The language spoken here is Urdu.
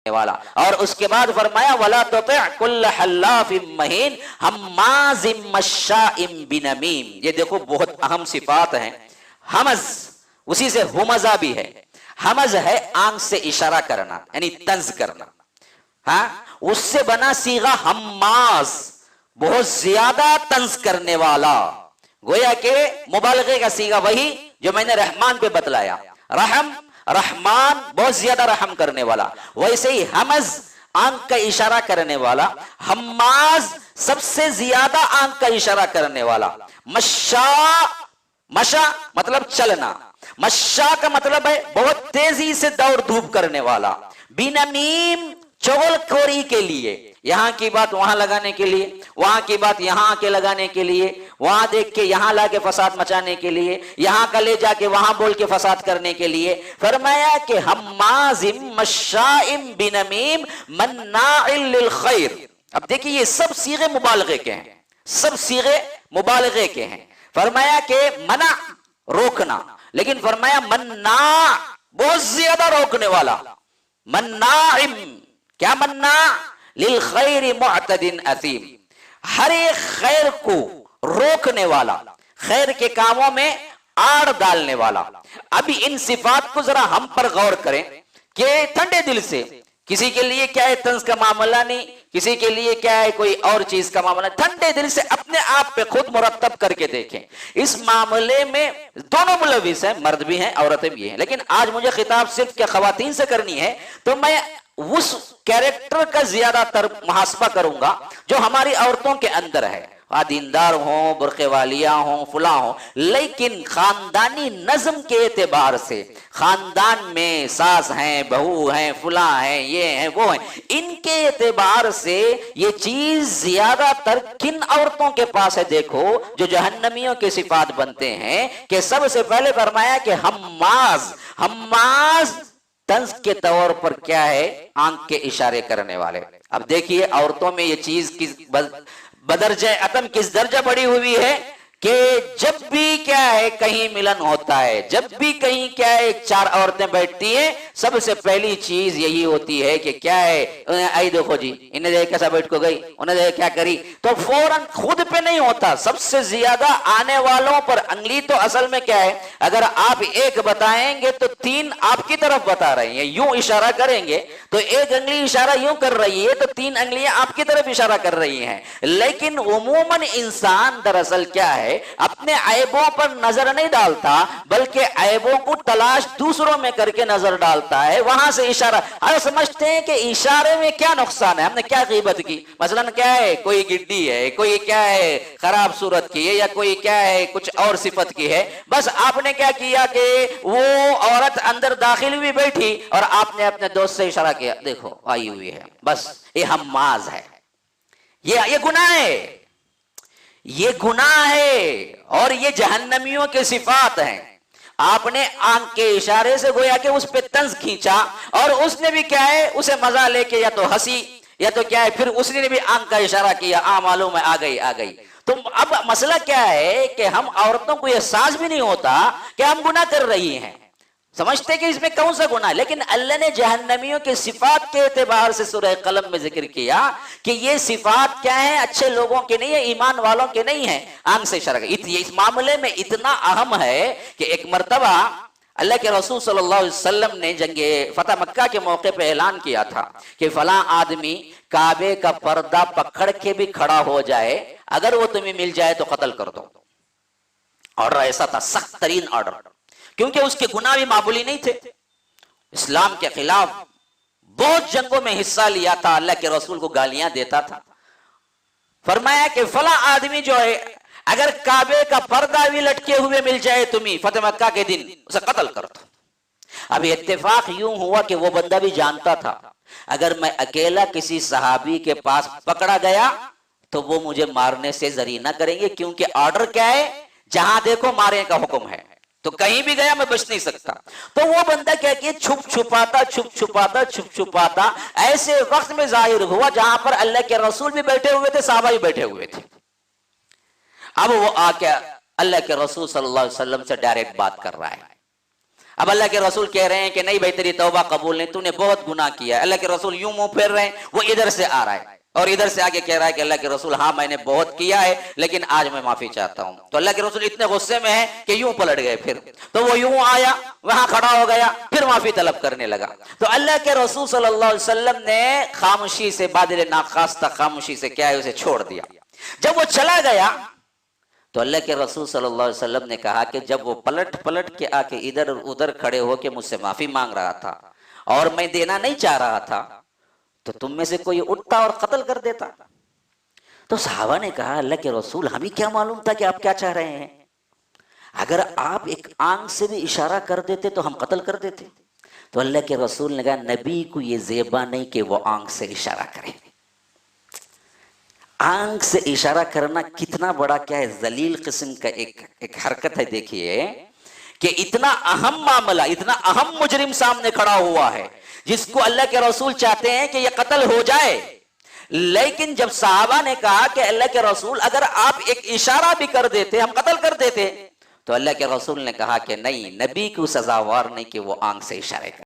والا. اور اس کے بعد فرمایا وَلَا تُطِعْ كُلَّ حَلَّافٍ مَّهِينٍ ہَمَّازٍ مَّشَّاءٍ بِنَمِيمٍ. یہ دیکھو بہت اہم صفات ہیں. حمز اسی سے ہمزہ بھی ہے. حمز ہے آنکھ سے اشارہ کرنا یعنی طنز کرنا. ہاں اس سے بنا صیغہ حماز بہت زیادہ طنز کرنے والا. گویا کہ مبالغے کا صیغہ وہی جو میں نے رحمان پہ بتلایا. رحم رحمان بہت زیادہ رحم کرنے والا. ویسے ہی حمز آنکھ کا اشارہ کرنے والا. حماز سب سے زیادہ آنکھ کا اشارہ کرنے والا. مشاء مشا مطلب چلنا. مشاء کا مطلب ہے بہت تیزی سے دوڑ دھوپ کرنے والا. بنمیم چغل خوری کے لیے. یہاں کی بات وہاں لگانے کے لیے, وہاں کی بات یہاں آ کے لگانے کے لیے, وہاں دیکھ کے یہاں لا کے فساد مچانے کے لیے, یہاں کا لے جا کے وہاں بول کے فساد کرنے کے لیے. فرمایا کہ حماز مشاء بنمیم مناع للخیر. اب دیکھیے یہ سب صیغے مبالغے کے ہیں, سب صیغے مبالغے کے ہیں. فرمایا کہ منع روکنا, لیکن فرمایا مناع بہت زیادہ روکنے والا. مناع کیا مناع للخیر معتد اثیم, ہر ایک خیر کو روکنے والا, خیر کے کاموں میں آڑ ڈالنے والا. ابھی ان صفات کو ذرا ہم پر غور کریں کہ ٹھنڈے دل سے کسی کے لیے کیا ہے طنز کا معاملہ نہیں, کسی کے لیے کیا ہے کوئی اور چیز کا معاملہ, ٹھنڈے دل سے اپنے آپ پہ خود مرتب کر کے دیکھیں. اس معاملے میں دونوں ملوث ہیں, مرد بھی ہیں عورتیں بھی ہیں, لیکن آج مجھے خطاب صرف کیا خواتین سے کرنی ہے, تو میں اس کیریکٹر کا زیادہ تر محاسبہ کروں گا جو ہماری عورتوں کے اندر ہے. دیندار ہوں, برقع والیاں ہوں, فلاں ہوں, لیکن خاندانی نظم کے اعتبار سے خاندان میں ساس ہیں, بہو ہیں, فلاں ہیں, یہ ہیں, وہ ہیں, ان کے اعتبار سے یہ چیز زیادہ تر کن عورتوں کے پاس ہے. دیکھو جو جہنمیوں کے صفات بنتے ہیں کہ سب سے پہلے فرمایا کہ حماز, حماز طنز کے طور پر کیا ہے آنکھ کے اشارے کرنے والے. اب دیکھیے عورتوں میں یہ چیز کس بدرجہ اتم کس درجہ بڑی ہوئی ہے کہ جب بھی کیا ہے کہیں ملن ہوتا ہے, جب بھی کہیں کیا ہے چار عورتیں بیٹھتی ہیں, سب سے پہلی چیز یہی ہوتی ہے کہ کیا ہے آئی دیکھو جی انہیں دیکھ کیسا بیٹھ کو گئی, انہیں دیکھ کیا کری, تو فوراً خود پہ نہیں ہوتا, سب سے زیادہ آنے والوں پر انگلی. تو اصل میں کیا ہے اگر آپ ایک بتائیں گے تو تین آپ کی طرف بتا رہی ہیں, یوں اشارہ کریں گے تو ایک انگلی اشارہ یوں کر رہی ہے تو تین انگلیاں آپ کی طرف اشارہ کر رہی ہیں. لیکن عموماً انسان دراصل کیا ہے اپنے عیبوں پر نظر نہیں ڈالتا بلکہ عیبوں کو تلاش دوسروں میں کر کے نظر ڈالتا ہے, وہاں سے اشارہ. اور سمجھتے ہیں کہ اشارے میں کیا نقصان ہے, ہم نے کیا غیبت کی, مثلا کیا ہے کوئی گڈی ہے, کوئی کیا ہے خراب صورت کی ہے, یا کوئی کیا ہے کچھ اور صفت کی ہے, بس آپ نے کیا کیا کہ وہ عورت اندر داخل ہوئی بیٹھی اور آپ نے اپنے دوست سے اشارہ کیا دیکھو آئی ہوئی ہے, بس یہ حماز ہے. یہ گناہ ہے, یہ گناہ ہے, اور یہ جہنمیوں کے صفات ہیں. آپ نے آنکھ کے اشارے سے گویا کہ اس پہ طنز کھینچا, اور اس نے بھی کیا ہے اسے مزہ لے کے یا تو ہنسی یا تو کیا ہے پھر اس نے بھی آنکھ کا اشارہ کیا, معلوم ہے آ گئی آ گئی. تو اب مسئلہ کیا ہے کہ ہم عورتوں کو احساس بھی نہیں ہوتا کہ ہم گناہ کر رہی ہیں, سمجھتے کہ اس میں کون سا گناہ. لیکن اللہ نے جہنمیوں کے صفات کے اعتبار سے سورہ قلم میں ذکر کیا کہ یہ صفات کیا ہیں, اچھے لوگوں کے نہیں ہیں, ایمان والوں کے نہیں ہیں. آنکھ سے اشارہ, اس معاملے میں اتنا اہم ہے کہ ایک مرتبہ اللہ کے رسول صلی اللہ علیہ وسلم نے جنگ فتح مکہ کے موقع پہ اعلان کیا تھا کہ فلاں آدمی کعبے کا پردہ پکڑ کے بھی کھڑا ہو جائے, اگر وہ تمہیں مل جائے تو قتل کر دو. آرڈر ایسا تھا, سخت ترین آرڈر, کیونکہ اس کے گناہ بھی معمولی نہیں تھے. اسلام کے خلاف بہت جنگوں میں حصہ لیا تھا, اللہ کے رسول کو گالیاں دیتا تھا. فرمایا کہ فلاں آدمی جو ہے اگر کعبے کا پردہ بھی لٹکے ہوئے مل جائے تمہیں فتح مکہ کے دن, اسے قتل کر دو. اب اتفاق یوں ہوا کہ وہ بندہ بھی جانتا تھا اگر میں اکیلا کسی صحابی کے پاس پکڑا گیا تو وہ مجھے مارنے سے زری نہ کریں گے, کیونکہ آرڈر کیا ہے جہاں دیکھو مارے کا حکم ہے, تو کہیں بھی گیا میں بچ نہیں سکتا. تو وہ بندہ کیا کہ چھپ چھپاتا ایسے وقت میں ظاہر ہوا جہاں پر اللہ کے رسول بھی بیٹھے ہوئے تھے, صحابہ بھی بیٹھے ہوئے تھے. اب وہ آ کے اللہ کے رسول صلی اللہ علیہ وسلم سے ڈائریکٹ بات کر رہا ہے. اب اللہ کے رسول کہہ رہے ہیں کہ نہیں بھائی تیری توبہ قبول نہیں، تو نے بہت گناہ کیا ہے. اللہ کے رسول یوں منہ پھیر رہے ہیں، وہ ادھر سے آ رہا ہے اور ادھر سے آگے کہہ رہا ہے کہ اللہ کے رسول ہاں میں نے بہت کیا ہے لیکن آج میں معافی چاہتا ہوں. تو اللہ کے رسول اتنے غصے میں ہیں کہ یوں پلٹ گئے. پھر تو وہ یوں آیا، وہاں کھڑا ہو گیا، پھر معافی طلب کرنے لگا. تو اللہ کے رسول صلی اللہ علیہ وسلم نے خاموشی سے، بادل ناخواستہ خاموشی سے کیا ہے اسے چھوڑ دیا. جب وہ چلا گیا تو اللہ کے رسول صلی اللہ علیہ وسلم نے کہا کہ جب وہ پلٹ کے آ کے ادھر ادھر کھڑے ہو کے مجھ سے معافی مانگ رہا تھا اور میں دینا نہیں چاہ رہا تھا تو تم میں سے کوئی اٹھتا اور قتل کر دیتا. تو صحابہ نے کہا اللہ کے رسول ہمیں کیا معلوم تھا کہ آپ کیا چاہ رہے ہیں، اگر آپ ایک آنکھ سے بھی اشارہ کر دیتے تو ہم قتل کر دیتے. تو اللہ کے رسول نے کہا نبی کو یہ زیبا نہیں کہ وہ آنکھ سے اشارہ کرے. آنکھ سے اشارہ کرنا کتنا بڑا کیا ہے، ذلیل قسم کا ایک حرکت ہے. دیکھیے کہ اتنا اہم معاملہ، اتنا اہم مجرم سامنے کھڑا ہوا ہے جس کو اللہ کے رسول چاہتے ہیں کہ یہ قتل ہو جائے، لیکن جب صحابہ نے کہا کہ اللہ کے رسول اگر آپ ایک اشارہ بھی کر دیتے ہم قتل کر دیتے، تو اللہ کے رسول نے کہا کہ نہیں، نبی کو سزاوار نہیں کہ وہ آنکھ سے اشارے کرے.